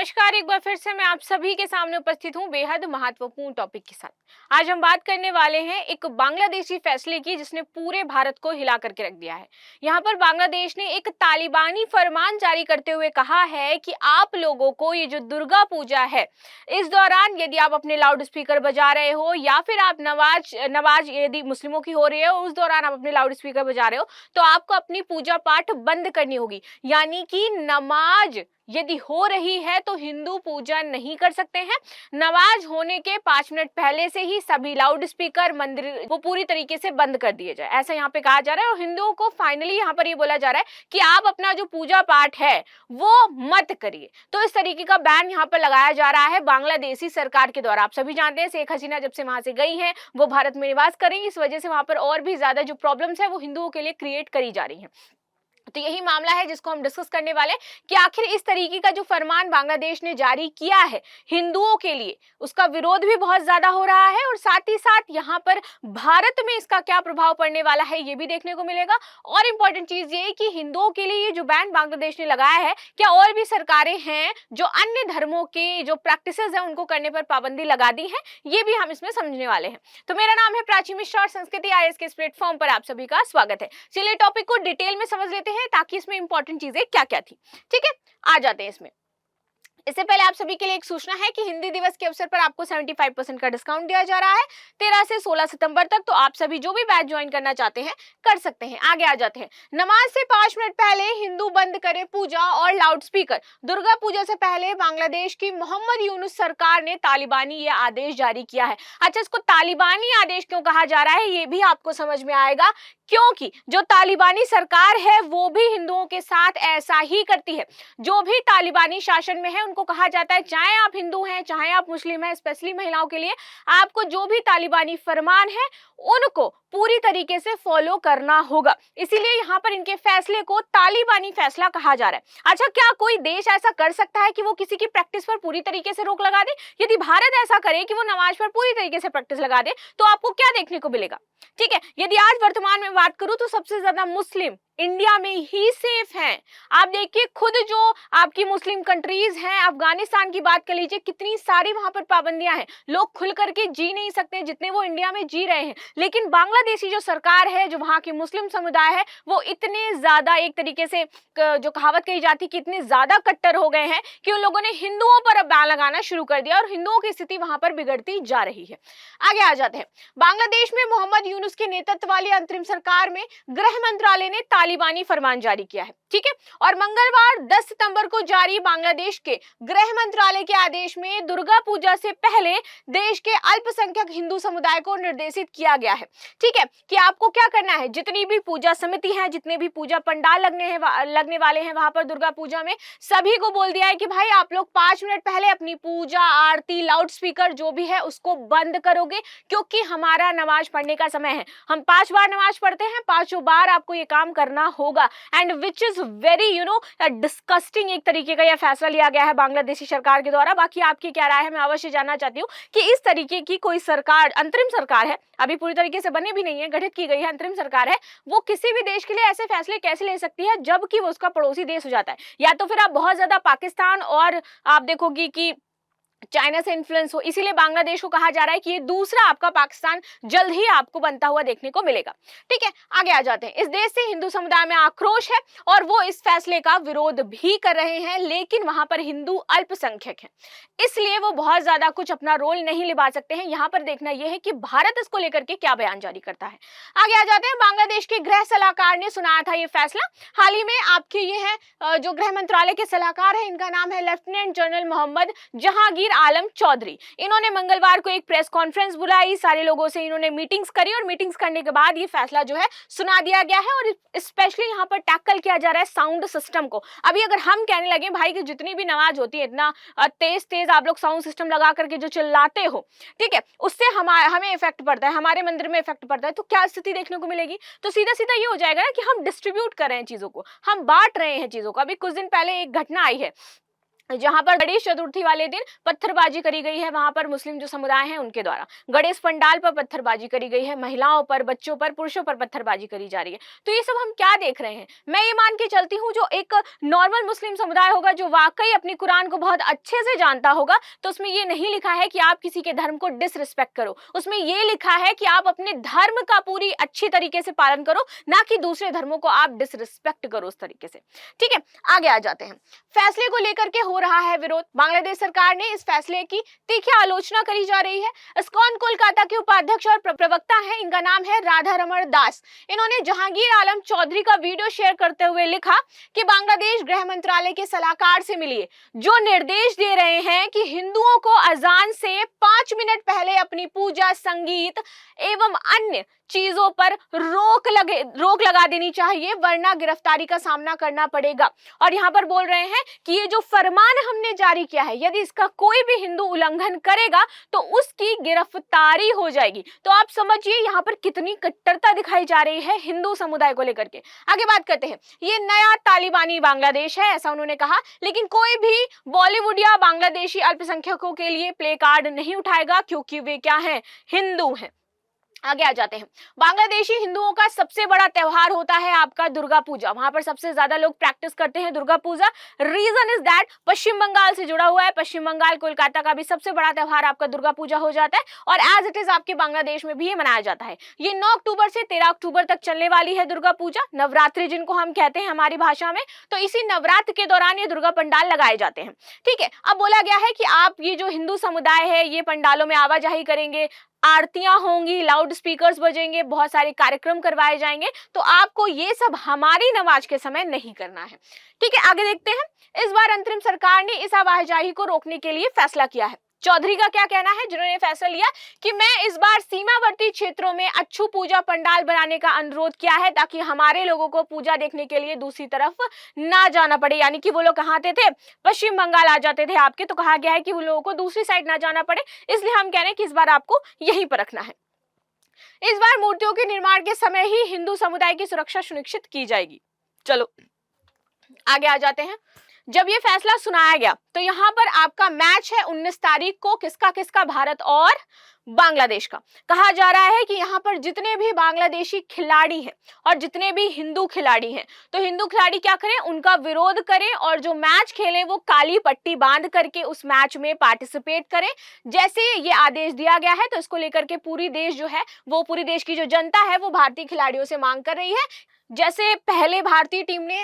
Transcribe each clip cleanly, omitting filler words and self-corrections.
नमस्कार, एक बार फिर से मैं आप सभी के सामने उपस्थित हूँ बेहद महत्वपूर्ण टॉपिक के साथ। आज हम बात करने वाले हैं एक बांग्लादेशी फैसले की जिसने पूरे भारत को हिला करके रख दिया है। यहाँ पर बांग्लादेश ने एक तालिबानी फरमान जारी करते हुए कहा है कि आप लोगों को ये जो दुर्गा पूजा है, इस दौरान यदि आप अपने लाउड स्पीकर बजा रहे हो या फिर आप नमाज यदि मुस्लिमों की हो रही है उस दौरान आप अपने लाउड स्पीकर बजा रहे हो, तो आपको अपनी पूजा पाठ बंद करनी होगी। यानी कि नमाज यदि हो रही है तो हिंदू पूजा नहीं कर सकते हैं। नमाज होने के 5 मिनट पहले से ही सभी लाउड स्पीकर मंदिर वो पूरी तरीके से बंद कर दिए जाए, ऐसा यहाँ पे कहा जा रहा है। और हिंदुओं को फाइनली यहाँ पर ये बोला जा रहा है कि आप अपना जो पूजा पाठ है वो मत करिए। तो इस तरीके का बैन यहाँ पर लगाया जा रहा है बांग्लादेशी सरकार के द्वारा। आप सभी जानते हैं शेख हसीना जब से वहां से गई हैं वो भारत में निवास कर रही है, इस वजह से वहां पर और भी ज्यादा जो प्रॉब्लम्स है वो हिंदुओं के लिए क्रिएट करी जा रही है। तो यही मामला है जिसको हम डिस्कस करने वाले कि आखिर इस तरीके का जो फरमान बांग्लादेश ने जारी किया है हिंदुओं के लिए, उसका विरोध भी बहुत ज्यादा हो रहा है और साथ ही साथ यहाँ पर भारत में इसका क्या प्रभाव पड़ने वाला है ये भी देखने को मिलेगा। और इम्पोर्टेंट चीज ये कि हिंदुओं के लिए ये जो बैन बांग्लादेश ने लगाया है, क्या और भी सरकारें हैं जो अन्य धर्मों के जो प्रैक्टिसेस है उनको करने पर पाबंदी लगा दी है, ये भी हम इसमें समझने वाले हैं। तो मेरा नाम है प्राची मिश्रा और संस्कृति आईएएस के इस प्लेटफॉर्म पर आप सभी का स्वागत है। चलिए टॉपिक को डिटेल में समझ लेते हैं ताकि इसमें इंपॉर्टेंट चीजें क्या क्या थी। ठीक है, आ जाते हैं इसमें। इससे पहले आप सभी के लिए एक सूचना है कि हिंदी दिवस के अवसर पर आपको 75% का डिस्काउंट दिया जा रहा है 13 से 16 सितंबर तक। तो आप सभी जो भी बैच ज्वाइन करना चाहते हैं कर सकते हैं। आगे आ जाते हैं। नमाज से 5 मिनट पहले हिंदू बंद करे पूजा और लाउड स्पीकर। दुर्गा पूजा से पहले बांग्लादेश की मोहम्मद यूनुस सरकार ने तालिबानी ये आदेश जारी किया है। अच्छा, इसको तालिबानी आदेश क्यों कहा जा रहा है ये भी आपको समझ में आएगा, क्योंकि जो तालिबानी सरकार है वो भी हिंदुओं के साथ ऐसा ही करती है। जो भी तालिबानी शासन में है उनको कहा जाता है, चाहे आप हिंदू हैं चाहे आप मुस्लिम हैं, स्पेशली महिलाओं के लिए आपको जो भी तालिबानी फरमान है उनको पूरी तरीके से फॉलो करना होगा। इसीलिए यहाँ पर इनके फैसले को तालिबानी फैसला कहा जा रहा है। अच्छा, क्या कोई देश ऐसा कर सकता है कि वो किसी की प्रैक्टिस पर पूरी तरीके से रोक लगा दे? यदि भारत ऐसा करे कि वो नमाज पर पूरी तरीके से प्रैक्टिस लगा दे तो आपको क्या देखने को मिलेगा? ठीक है, यदि आज वर्तमान में बात करूं तो सबसे ज्यादा मुस्लिम इंडिया में ही सेफ हैं। आप देखिए खुद जो आपकी मुस्लिम कंट्रीज हैं, अफगानिस्तान की बात कर लीजिए, कितनी सारी वहां पर पाबंदियां हैं, लोग खुल करके जी नहीं सकते जितने वो इंडिया में जी रहे हैं। लेकिन बांग्लादेशी जो सरकार है, जो वहां की मुस्लिम समुदाय है, वो इतने ज्यादा एक तरीके से जो कहावत कही जाती है कि इतने ज्यादा कट्टर हो गए हैं कि उन लोगों ने हिंदुओं पर अब बैन लगाना शुरू कर दिया और हिंदुओं की स्थिति वहां पर बिगड़ती जा रही है। आगे आ जाते हैं। बांग्लादेश में मोहम्मद यूनुस के नेतृत्व वाली अंतरिम सरकार में गृह मंत्रालय ने तालिबानी फरमान जारी किया है। ठीक है, और मंगलवार 10 सितंबर को जारी बांग्लादेश के गृह मंत्रालय के आदेश में दुर्गा पूजा से पहले देश के अल्पसंख्यक हिंदू समुदाय को निर्देशित किया गया है। ठीक है, कि आपको क्या करना है, जितनी भी पूजा समिति है, जितने भी पूजा पंडाल लगने वाले हैं वहां पर दुर्गा पूजा में, सभी को बोल दिया है कि भाई आप लोग 5 मिनट पहले अपनी पूजा आरती लाउड स्पीकर जो भी है उसको बंद करोगे, क्योंकि हमारा नमाज पढ़ने का समय है। हम 5 बार नमाज पढ़ते हैं, 5 बार आपको ये काम करना होगा। And which is very disgusting एक तरीके का यह फैसला लिया गया है बांग्लादेशी सरकार के द्वारा। बाकी आपकी क्या राय है मैं अवश्य जानना चाहती हूँ कि इस तरीके की कोई सरकार, अंतरिम सरकार है, अभी पूरी तरीके से बनी भी नहीं है, गठित की गई है, अंतरिम सरकार है, वो किसी भी देश के लिए ऐसे फैसले कैसे ले सकती है जबकि वो उसका पड़ोसी देश हो जाता है। या तो फिर आप बहुत ज्यादा पाकिस्तान और आप देखोगी कि चाइना से इन्फ्लुएंस हो, इसीलिए बांग्लादेश को कहा जा रहा है कि ये दूसरा आपका पाकिस्तान जल्द ही आपको बनता हुआ देखने को मिलेगा। ठीक है, आगे आ जाते हैं। इस देश से हिंदू समुदाय में आक्रोश है और वो इस फैसले का विरोध भी कर रहे हैं, लेकिन वहां पर हिंदू अल्पसंख्यक हैं, इसलिए वो बहुत ज्यादा कुछ अपना रोल नहीं निभा सकते हैं। यहाँ पर देखना यह है कि भारत इसको लेकर के क्या बयान जारी करता है। आगे आ जाते हैं। बांग्लादेश के गृह सलाहकार ने सुनाया था ये फैसला हाल ही में। आपके ये है जो गृह मंत्रालय के सलाहकार है, इनका नाम है लेफ्टिनेंट जनरल मोहम्मद जहांगीर आलम चौधरी। इन्होंने मंगलवार को एक प्रेस कॉन्फ्रेंस बुलाई, सारे लोगों से इन्होंने मीटिंग्स करी और मीटिंग्स करने के बाद ये फैसला जो है सुना दिया गया है। और स्पेशली यहाँ पर टैकल किया जा रहा है साउंड सिस्टम को। अभी अगर हम कहने लगे भाई कि जितनी भी नमाज होती है इतना तेज तेज आप लोग साउंड सिस्टम लगा करके जो चिल्लाते हो, ठीक है, उससे हमें इफेक्ट पड़ता है, हमारे मंदिर में इफेक्ट पड़ता है, तो क्या स्थिति देखने को मिलेगी? तो सीधा सीधा ये हो जाएगा ना कि हम डिस्ट्रीब्यूट कर रहे हैं चीजों को, हम बांट रहे हैं चीजों को। अभी कुछ दिन पहले एक घटना आई है जहां पर गणेश चतुर्थी वाले दिन पत्थरबाजी करी गई है, वहां पर मुस्लिम जो समुदाय हैं उनके द्वारा गणेश पंडाल पर पत्थरबाजी करी गई है, महिलाओं पर, बच्चों पर, पुरुषों पर पत्थरबाजी करी जा रही है। तो ये सब हम क्या देख रहे हैं? मैं ये मान के चलती हूँ जो एक नॉर्मल मुस्लिम समुदाय होगा, जो वाकई अपनी कुरान को बहुत अच्छे से जानता होगा, तो उसमें ये नहीं लिखा है कि आप किसी के धर्म को डिसरिस्पेक्ट करो। उसमें ये लिखा है कि आप अपने धर्म का पूरी अच्छी तरीके से पालन करो, ना कि दूसरे धर्मों को आप डिसरिस्पेक्ट करो उस तरीके से। ठीक है, आगे आ जाते हैं। फैसले को लेकर के हो रहा है विरोध। बांग्लादेश सरकार ने इस फैसले की तीखी आलोचना करी जा रही है। इस्कॉन कोलकाता के उपाध्यक्ष और प्रवक्ता हैं, इनका नाम है राधा रमण दास। इन्होंने जहांगीर आलम चौधरी का वीडियो शेयर करते हुए लिखा कि बांग्लादेश गृह मंत्रालय के सलाहकार से मिलिए, जो निर्देश दे रहे हैं कि हिंदुओं को अजान से 5 मिनट पहले अपनी पूजा, संगीत एवं अन्य चीजों पर रोक लगा देनी चाहिए, वरना गिरफ्तारी का सामना करना पड़ेगा। और यहाँ पर बोल रहे हैं कि ये जो फरमान हमने जारी किया है, यदि इसका कोई भी हिंदू उल्लंघन करेगा तो उसकी गिरफ्तारी हो जाएगी। तो आप समझिए यहाँ पर कितनी कट्टरता दिखाई जा रही है हिंदू समुदाय को लेकर के। आगे बात करते हैं। ये नया तालिबानी बांग्लादेश है, ऐसा उन्होंने कहा, लेकिन कोई भी बॉलीवुड या बांग्लादेशी अल्पसंख्यकों के लिए प्ले कार्ड नहीं उठाएगा, क्योंकि वे क्या हैं? हिंदू हैं। आगे आ जाते हैं। बांग्लादेशी हिंदुओं का सबसे बड़ा त्योहार होता है आपका दुर्गा पूजा। वहां पर सबसे ज्यादा लोग प्रैक्टिस करते हैं Durga Puja. Reason is that पश्चिम बंगाल से जुड़ा हुआ है। पश्चिम बंगाल, कोलकाता का भी सबसे बड़ा त्योहार आपका दुर्गा पूजा हो जाता है, और एज इट इज आपके बांग्लादेश में भी ये मनाया जाता है। ये 9 अक्टूबर से 13 अक्टूबर तक चलने वाली है दुर्गा पूजा, नवरात्रि जिनको हम कहते हैं हमारी भाषा में। तो इसी नवरात्र के दौरान ये दुर्गा पंडाल लगाए जाते हैं। ठीक है, अब बोला गया है कि आप ये जो हिंदू समुदाय है ये पंडालों में आवाजाही करेंगे, आरतियां होंगी, लाउड स्पीकर्स बजेंगे, बहुत सारे कार्यक्रम करवाए जाएंगे, तो आपको ये सब हमारी नमाज के समय नहीं करना है। ठीक है, आगे देखते हैं। इस बार अंतरिम सरकार ने इस आवाजाही को रोकने के लिए फैसला किया है। चौधरी का क्या कहना है, जिन्होंने फैसला लिया कि मैं इस बार सीमावर्ती क्षेत्रों में अच्छू पूजा पंडाल बनाने का अनुरोध किया है, ताकि हमारे लोगों को पूजा देखने के लिए दूसरी तरफ ना जाना पड़े। यानी कि वो लोग कहाँ आते थे? पश्चिम बंगाल आ जाते थे आपके, तो कहा गया है कि उन लोगों को दूसरी साइड ना जाना पड़े, इसलिए हम कह रहे हैं कि इस बार आपको यहीं पर रखना है। इस बार मूर्तियों के निर्माण के समय ही हिंदू समुदाय की सुरक्षा सुनिश्चित की जाएगी। चलो आगे आ जाते हैं। जब ये फैसला सुनाया गया तो यहाँ पर आपका मैच है 19 तारीख को, किसका? भारत और बांग्लादेश का। कहा जा रहा है कि यहाँ पर जितने भी बांग्लादेशी खिलाड़ी हैं और जितने भी हिंदू खिलाड़ी हैं, तो हिंदू खिलाड़ी क्या करें? उनका विरोध करें, और जो मैच खेलें वो काली पट्टी बांध करके उस मैच में पार्टिसिपेट करें। जैसे ये आदेश दिया गया है, तो इसको लेकर के पूरी देश जो है, वो पूरी देश की जो जनता है वो भारतीय खिलाड़ियों से मांग कर रही है। जैसे पहले भारतीय टीम ने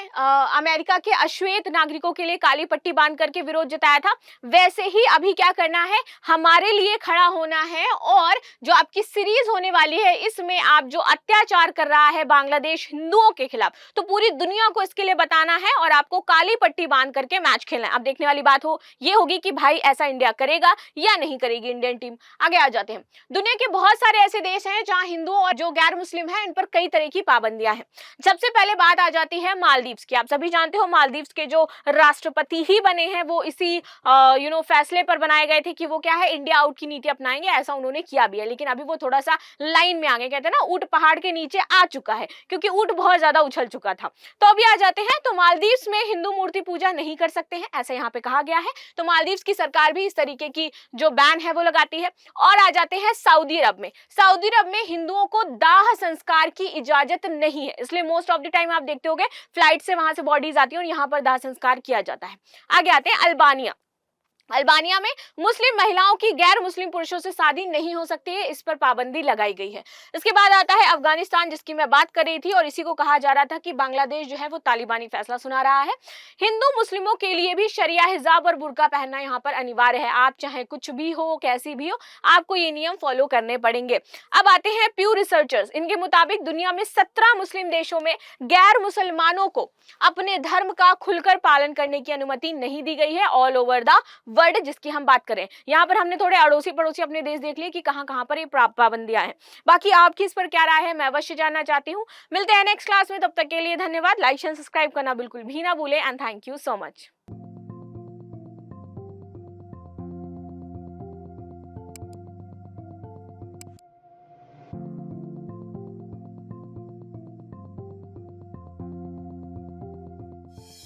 अमेरिका के अश्वेत नागरिकों के लिए काली पट्टी बांध करके विरोध जताया था, वैसे ही अभी क्या करना है? हमारे लिए खड़ा होना है, और जो आपकी सीरीज होने वाली है इसमें आप जो अत्याचार कर रहा है बांग्लादेश हिंदुओं के खिलाफ, तो पूरी दुनिया को इसके लिए बताना है और आपको काली पट्टी बांध करके मैच खेलना है। अब देखने वाली बात ये होगी कि भाई ऐसा इंडिया करेगा या नहीं करेगी इंडियन टीम। आगे आ जाते हैं। दुनिया के बहुत सारे ऐसे देश हैं जहां हिंदुओं और जो गैर मुस्लिम हैं इन पर कई तरह की पाबंदियां हैं। सबसे पहले बात आ जाती है मालदीव्स की। आप सभी जानते हो मालदीव्स के जो राष्ट्रपति ही बने हैं वो इसी फैसले पर बनाए गए थे कि वो क्या है, इंडिया आउट की नीति अपनाएंगे। ऐसा उन्होंने किया भी है, लेकिन अभी वो थोड़ा सा लाइन में आ गए। कहते हैं ना, ऊंट पहाड़ के नीचे आ चुका है, क्योंकि ऊंट बहुत ज्यादा उछल चुका था। तो अभी आ जाते हैं। तो मालदीव्स में हिंदू मूर्ति पूजा नहीं कर सकते हैं, ऐसा यहाँ पे कहा गया है। तो मालदीव्स की सरकार भी इस तरीके की जो बैन है वो लगाती है। और आ जाते हैं सऊदी अरब में। सऊदी अरब में हिंदुओं को दाह संस्कार की इजाजत नहीं है, इसलिए मोस्ट ऑफ द टाइम आप देखते होंगे फ्लाइट से वहां से बॉडीज आती है और यहाँ पर दाह संस्कार किया जाता है। आगे आते हैं अल्बानिया। अल्बानिया में मुस्लिम महिलाओं की गैर मुस्लिम पुरुषों से शादी नहीं हो सकती है, इस पर पाबंदी लगाई गई है। इसके बाद आता है अफगानिस्तान, जिसकी मैं बात कर रही थी, और इसी को कहा जा रहा था कि बांग्लादेश जो है वो तालिबानी फैसला सुना रहा है। हिंदू मुस्लिमों के लिए भी शरिया हिजाब और बुर्का पहनना यहाँ पर अनिवार्य है। आप चाहे कुछ भी हो, कैसी भी हो, आपको ये नियम फॉलो करने पड़ेंगे। अब आते हैं प्यू रिसर्चर्स। इनके मुताबिक दुनिया में 17 मुस्लिम देशों में गैर मुसलमानों को अपने धर्म का खुलकर पालन करने की अनुमति नहीं दी गई है ऑल ओवर द वर्ल्ड, जिसकी हम बात करें। यहाँ पर हमने थोड़े अड़ोसी पड़ोसी अपने देश देख लिए कि कहां पर ये पाबंदियां हैं। बाकी आपकी इस पर क्या राय है, मैं अवश्य जानना चाहती हूँ। मिलते हैं नेक्स्ट क्लास में, तब तक के लिए धन्यवाद। लाइक एंड सब्सक्राइब करना बिल्कुल भी ना भूलें, and thank you so much.